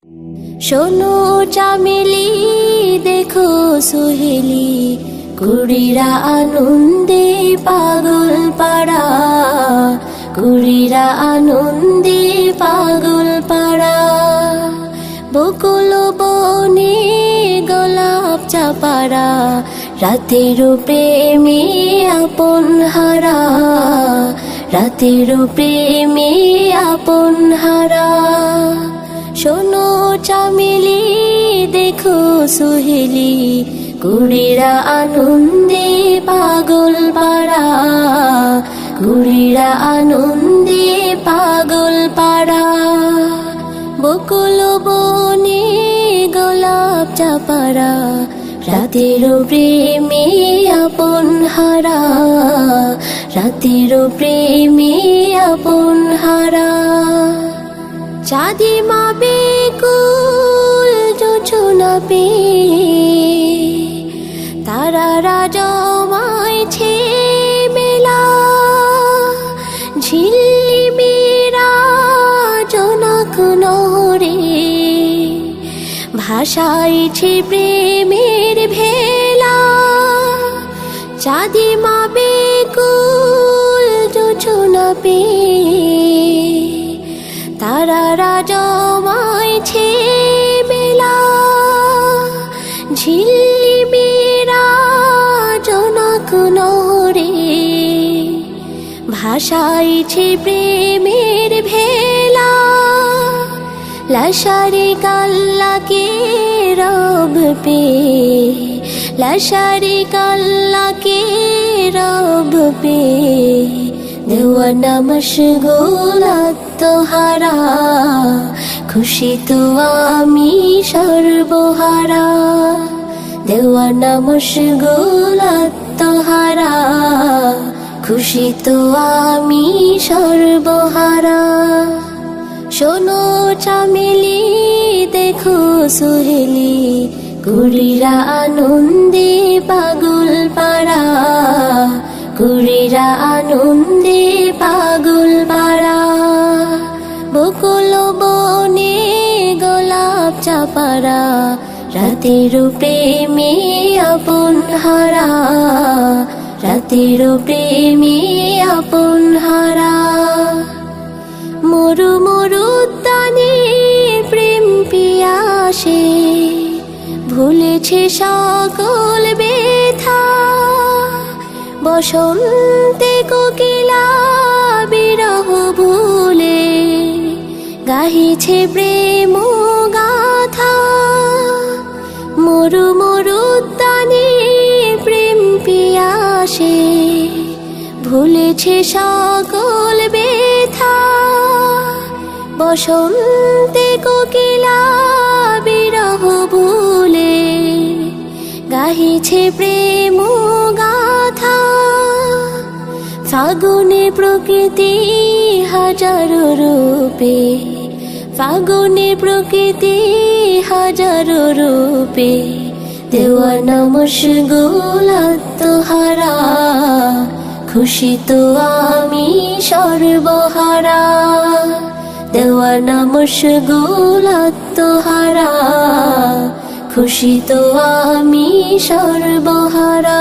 শোনো চামেলি দেখো সুহেলি, কুড়িরা আনন্দে পাগল পাড়া, কুড়িরা আনন্দে পাগল পাড়া। বকুল বনে গোলাপ চাপারা, রাতের প্রেমে আপন হারা, রাতের প্রেমে আপন হারা। শোনো চামেলি দেখো সুহেলি, কুড়িরা আনন্দে পাগল পাড়া, কুড়িরা আনন্দে পাগল পাড়া। বকুল বনে গোলাপ চাপারা, রাতের প্রেমে আপন হারা, রাতের প্রেমে আপন হারা। চাঁদিমা বেকুল জোছনা পেয়ে, তারারা জমাইছে মেলা, ঝিল্লিমিরা জনক নহরে, ভাসাইছে প্রেমের ভেলা। চাঁদিমা বেকুল জোছনা পেয়ে, তারারা জমাইছে মেলা, ঝিল্লিমিরা জনক নহরে, ভাসাইছে প্রেমের ভেলা। লাশারি কাল্লাকে রব পে, লাশারি কাল্লাকে রব পে, দেওয়ানা মশগুল আত্মহারা, খুশি তো আমি সর্বহারা। দেওয়ানা মশগুল আত্মহারা, খুশি তো আমি সর্বহারা। শোনো চামেলি দেখো সুহেলি, কুড়িরা আনন্দে পাগল পাড়া, কুড়িরা আনন্দে পাগল পাড়া। বকুল বনে গোলাপ চাপারা, রাতের প্রেমে আপন হারা, রাতের প্রেমে আপন হারা। মরু মরু উদ্যানে প্রেম পিয়াসে, ভুলেছে সকল ব্যথা। বসন্তে কোকিলা বিরহ ভুলে, গাহিছে প্রেম গাথা। মরু মরু উদ্যানে প্রেম পিয়াসে, ভুলেছে সকল ব্যথা। বসন্তে কোকিলা বিরহ ভুলে, গাহিছে প্রেম গাথা। ফাগুনে প্রকৃতি হাজারো রূপে, ফাগুনে প্রকৃতি হাজারো রূপে, দেওয়ানা মশগুল আত্মহারা, খুশি তো আমি সর্বহারা। দেওয়ানা মশগুল আত্মহারা, খুশি তো আমি সর্বহারা।